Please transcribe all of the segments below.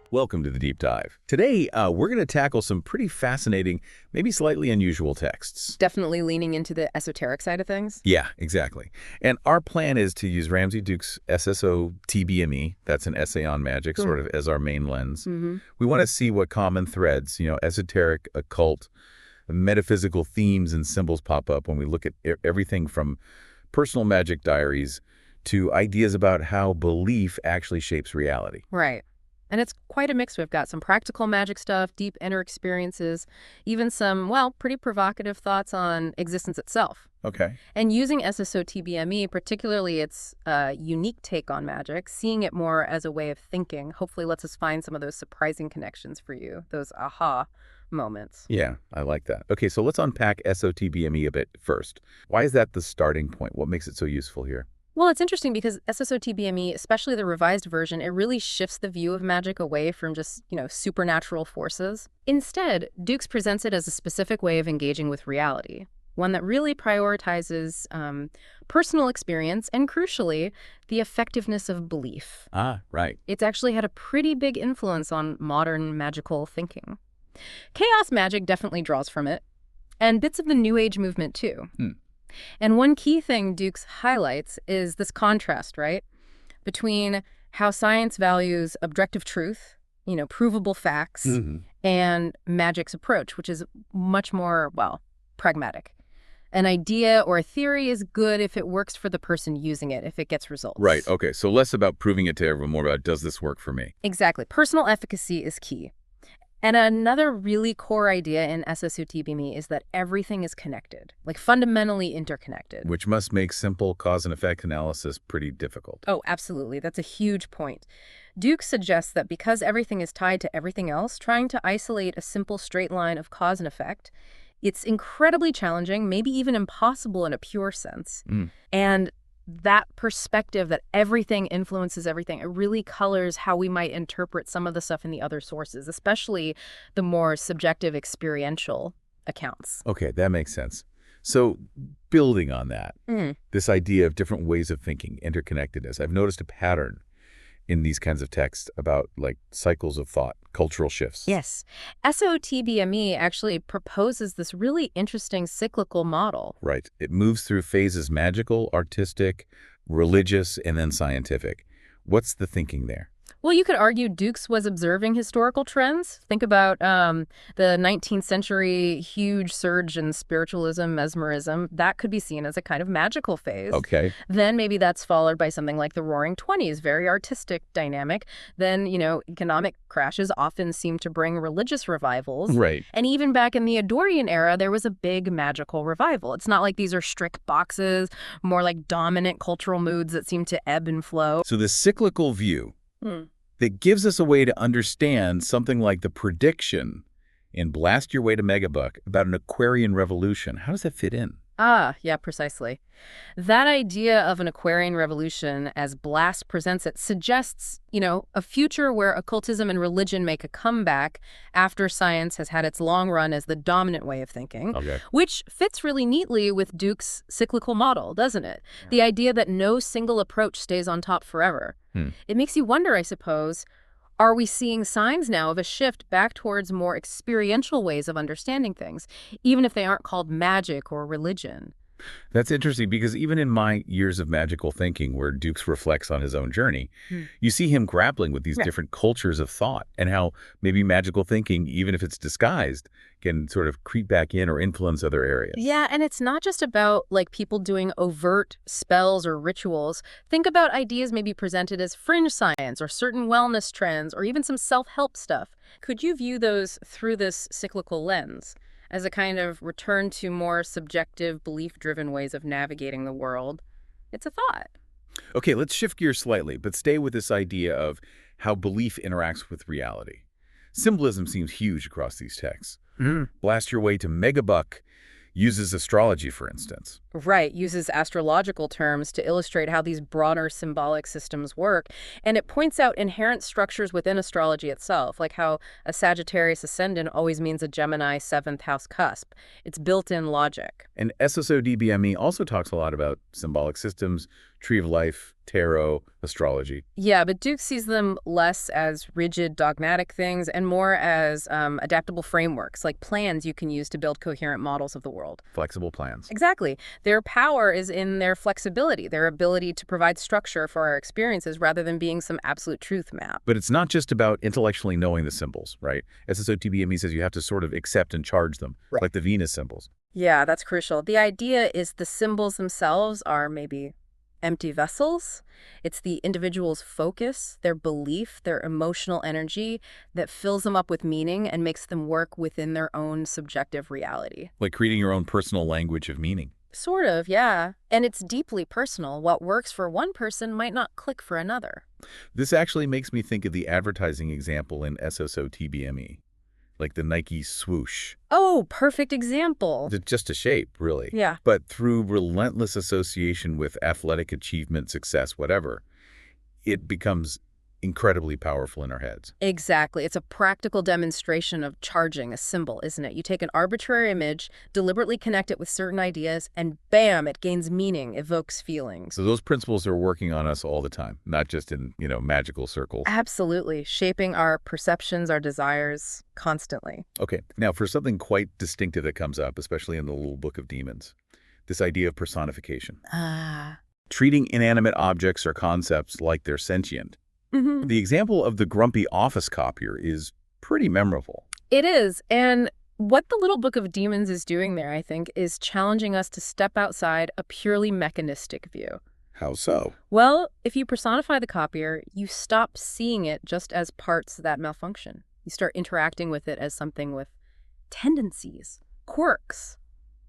Welcome to the Deep Dive. Today, we're going to tackle some pretty fascinating, maybe slightly unusual texts. Definitely leaning into the esoteric side of things. Yeah, exactly. And our plan is to use Ramsey Dukes' SSO TBME, that's an essay on magic, sort of as our main lens. We want to see what common threads, esoteric, occult, metaphysical themes and symbols pop up when we look at everything from personal magic diaries to ideas about how belief actually shapes reality. Right. And it's quite a mix. We've got some practical magic stuff, deep inner experiences, even some, well, pretty provocative thoughts on existence itself. Okay. And using SSO TBME, particularly its unique take on magic, seeing it more as a way of thinking, hopefully lets us find some of those surprising connections for you, those aha moments. Yeah, I like that. Okay, so let's unpack SOTBME a bit first. Why is that the starting point? What makes it so useful here? Well, it's interesting because SSO-TBME, especially the revised version, it really shifts the view of magic away from just, supernatural forces. Instead, Dukes presents it as a specific way of engaging with reality, one that really prioritizes personal experience and, crucially, the effectiveness of belief. Ah, right. It's actually had a pretty big influence on modern magical thinking. Chaos magic definitely draws from it, and bits of the New Age movement, too. And one key thing Dukes highlights is this contrast, right, between how science values objective truth, provable facts, and magic's approach, which is much more, well, pragmatic. An idea or a theory is good if it works for the person using it, if it gets results. Right, okay, so less about proving it to everyone, more about does this work for me? Exactly. Personal efficacy is key. And another really core idea in SSO-TBME is that everything is connected, like fundamentally interconnected. Which must make simple cause and effect analysis pretty difficult. Oh, absolutely. That's a huge point. Duke suggests that because everything is tied to everything else, trying to isolate a simple straight line of cause and effect, it's incredibly challenging, maybe even impossible in a pure sense. And that perspective that everything influences everything, it really colors how we might interpret some of the stuff in the other sources, especially the more subjective experiential accounts. Okay, that makes sense. So building on that, this idea of different ways of thinking, interconnectedness, I've noticed a pattern in these kinds of texts about like cycles of thought, cultural shifts. Yes. SOTBME actually proposes this really interesting cyclical model. Right. It moves through phases: magical, artistic, religious, and then scientific. What's the thinking there? Well, you could argue Dukes was observing historical trends. Think about the 19th century huge surge in spiritualism, mesmerism. That could be seen as a kind of magical phase. Okay. Then maybe that's followed by something like the Roaring Twenties, very artistic dynamic. Then, economic crashes often seem to bring religious revivals. Right. And even back in the Eddorian era, there was a big magical revival. It's not like these are strict boxes, more like dominant cultural moods that seem to ebb and flow. So the cyclical view that gives us a way to understand something like the prediction in Blast Your Way to Megabuck about an Aquarian revolution. How does that fit in? Ah, yeah, precisely. That idea of an Aquarian revolution, as Blast presents it, suggests, a future where occultism and religion make a comeback after science has had its long run as the dominant way of thinking, which fits really neatly with Duke's cyclical model, doesn't it? Yeah. The idea that no single approach stays on top forever. It makes you wonder, I suppose, are we seeing signs now of a shift back towards more experiential ways of understanding things, even if they aren't called magic or religion? That's interesting because even in my years of magical thinking, where Dukes reflects on his own journey, you see him grappling with these different cultures of thought and how maybe magical thinking, even if it's disguised, can sort of creep back in or influence other areas. Yeah, and it's not just about like people doing overt spells or rituals. Think about ideas maybe presented as fringe science or certain wellness trends or even some self-help stuff. Could you view those through this cyclical lens as a kind of return to more subjective, belief-driven ways of navigating the world? It's a thought. Okay, let's shift gears slightly, but stay with this idea of how belief interacts with reality. Symbolism seems huge across these texts. Blast Your Way to Megabuck uses astrology, for instance. Right, uses astrological terms to illustrate how these broader symbolic systems work. And it points out inherent structures within astrology itself, like how a Sagittarius ascendant always means a Gemini 7th house cusp. It's built-in logic. And SSO-DBME also talks a lot about symbolic systems, tree of life, tarot, astrology. Yeah, but Duke sees them less as rigid, dogmatic things and more as adaptable frameworks, like plans you can use to build coherent models of the world. Flexible plans. Exactly. Their power is in their flexibility, their ability to provide structure for our experiences rather than being some absolute truth map. But it's not just about intellectually knowing the symbols, right? SSOTBME says you have to sort of accept and charge them, Right. like the Venus symbols. Yeah, that's crucial. The idea is the symbols themselves are maybe empty vessels. It's the individual's focus, their belief, their emotional energy that fills them up with meaning and makes them work within their own subjective reality. Like creating your own personal language of meaning. Sort of, yeah. And it's deeply personal. What works for one person might not click for another. This actually makes me think of the advertising example in SSOTBME, like the Nike swoosh. Oh, perfect example. Just a shape, really. Yeah. But through relentless association with athletic achievement, success, whatever, it becomes incredibly powerful in our heads. Exactly. It's a practical demonstration of charging a symbol, isn't it? You take an arbitrary image, deliberately connect it with certain ideas, and bam, it gains meaning, evokes feelings. So those principles are working on us all the time, not just in, magical circles. Absolutely. Shaping our perceptions, our desires, constantly. Okay, now for something quite distinctive that comes up, especially in the little book of demons, this idea of personification. Ah. Treating inanimate objects or concepts like they're sentient. Mm-hmm. The example of the grumpy office copier is pretty memorable. It is. And what the Little Book of Demons is doing there, I think, is challenging us to step outside a purely mechanistic view. How so? Well, if you personify the copier, you stop seeing it just as parts that malfunction. You start interacting with it as something with tendencies, quirks,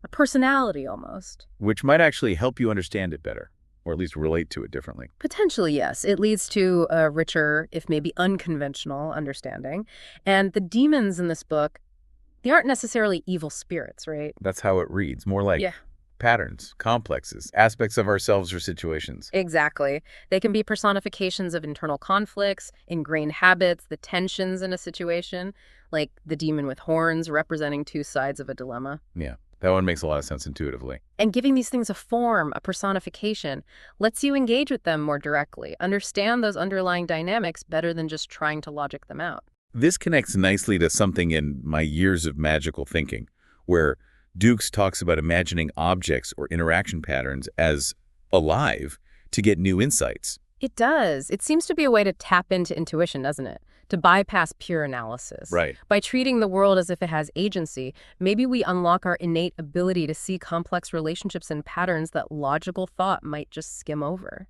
a personality almost. Which might actually help you understand it better, or at least relate to it differently. Potentially, yes. It leads to a richer, if maybe unconventional, understanding. And the demons in this book, they aren't necessarily evil spirits, right? That's how it reads, more like patterns, complexes, aspects of ourselves or situations. Exactly. They can be personifications of internal conflicts, ingrained habits, the tensions in a situation, like the demon with horns representing two sides of a dilemma. Yeah, that one makes a lot of sense intuitively. And giving these things a form, a personification, lets you engage with them more directly, understand those underlying dynamics better than just trying to logic them out. This connects nicely to something in my years of magical thinking, where Dukes talks about imagining objects or interaction patterns as alive to get new insights. It does. It seems to be a way to tap into intuition, doesn't it? To bypass pure analysis. Right. By treating the world as if it has agency, maybe we unlock our innate ability to see complex relationships and patterns that logical thought might just skim over.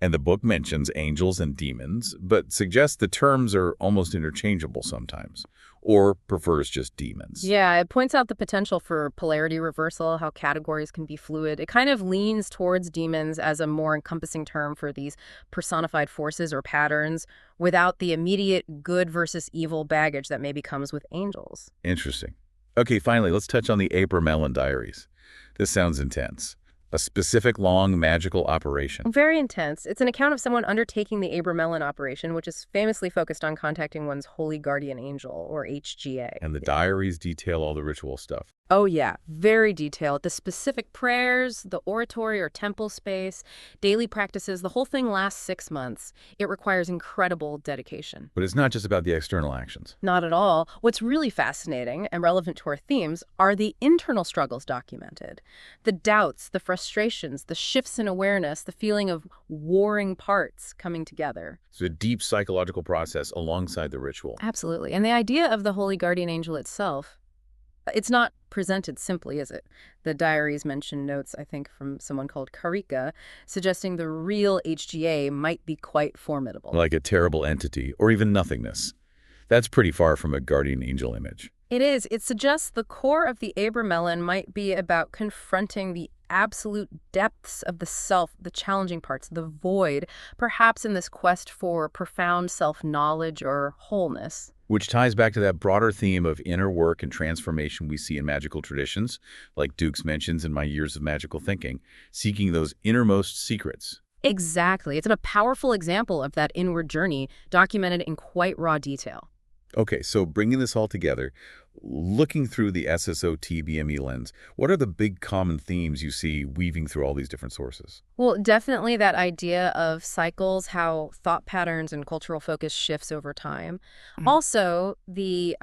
And the book mentions angels and demons, but suggests the terms are almost interchangeable sometimes, or prefers just demons. Yeah, it points out the potential for polarity reversal, how categories can be fluid. It kind of leans towards demons as a more encompassing term for these personified forces or patterns without the immediate good versus evil baggage that maybe comes with angels. Interesting. Okay, finally, let's touch on the Abramelin diaries. This sounds intense. A specific long magical operation. Very intense. It's an account of someone undertaking the Abramelin operation, which is famously focused on contacting one's holy guardian angel, or HGA. And the diaries detail all the ritual stuff. Oh yeah, very detailed. The specific prayers, the oratory or temple space, daily practices, the whole thing lasts 6 months. It requires incredible dedication. But it's not just about the external actions. Not at all. What's really fascinating and relevant to our themes are the internal struggles documented. The doubts, the frustrations, the shifts in awareness, the feeling of warring parts coming together. It's a deep psychological process alongside the ritual. Absolutely. And the idea of the holy guardian angel itself, it's not presented simply, is it? The diaries mention notes, I think, from someone called Karika, suggesting the real HGA might be quite formidable. Like a terrible entity, or even nothingness. That's pretty far from a guardian angel image. It is. It suggests the core of the Abramelin might be about confronting the absolute depths of the self, the challenging parts, the void, perhaps in this quest for profound self-knowledge or wholeness. Which ties back to that broader theme of inner work and transformation we see in magical traditions, like Dukes mentions in My Years of Magical Thinking, seeking those innermost secrets. Exactly. It's a powerful example of that inward journey, documented in quite raw detail. Okay, so bringing this all together, Looking through the SSO-TBME lens, what are the big common themes you see weaving through all these different sources? Well, definitely that idea of cycles, how thought patterns and cultural focus shifts over time. Also, the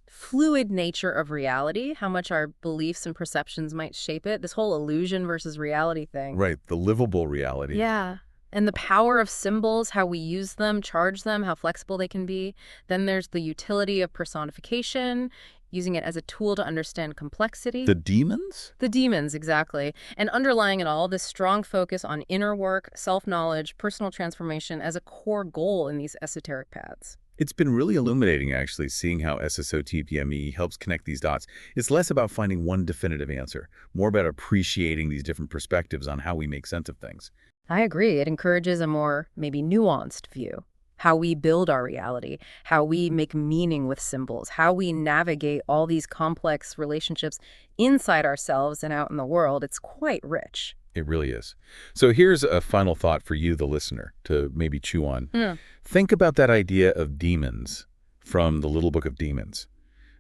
fluid nature of reality, how much our beliefs and perceptions might shape it, this whole illusion versus reality thing. Right, the livable reality. Yeah. And the power of symbols, how we use them, charge them, how flexible they can be. Then there's the utility of personification, using it as a tool to understand complexity. The demons? The demons, exactly. And underlying it all, this strong focus on inner work, self-knowledge, personal transformation as a core goal in these esoteric paths. It's been really illuminating, actually, seeing how SSO-TPME helps connect these dots. It's less about finding one definitive answer, more about appreciating these different perspectives on how we make sense of things. I agree. It encourages a more maybe nuanced view. How we build our reality, how we make meaning with symbols, how we navigate all these complex relationships inside ourselves and out in the world. It's quite rich. It really is. So here's a final thought for you, the listener, to maybe chew on. Think about that idea of demons from the Little Book of Demons,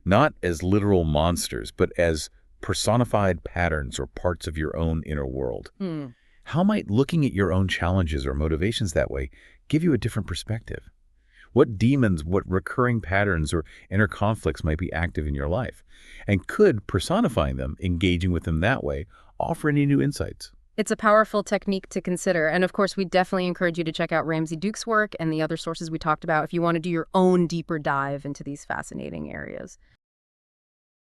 not as literal monsters, but as personified patterns or parts of your own inner world. How might looking at your own challenges or motivations that way give you a different perspective? What demons, what recurring patterns or inner conflicts might be active in your life? And could personifying them, engaging with them that way, offer any new insights? It's a powerful technique to consider. And of course, we definitely encourage you to check out Ramsey Dukes' work and the other sources we talked about if you want to do your own deeper dive into these fascinating areas.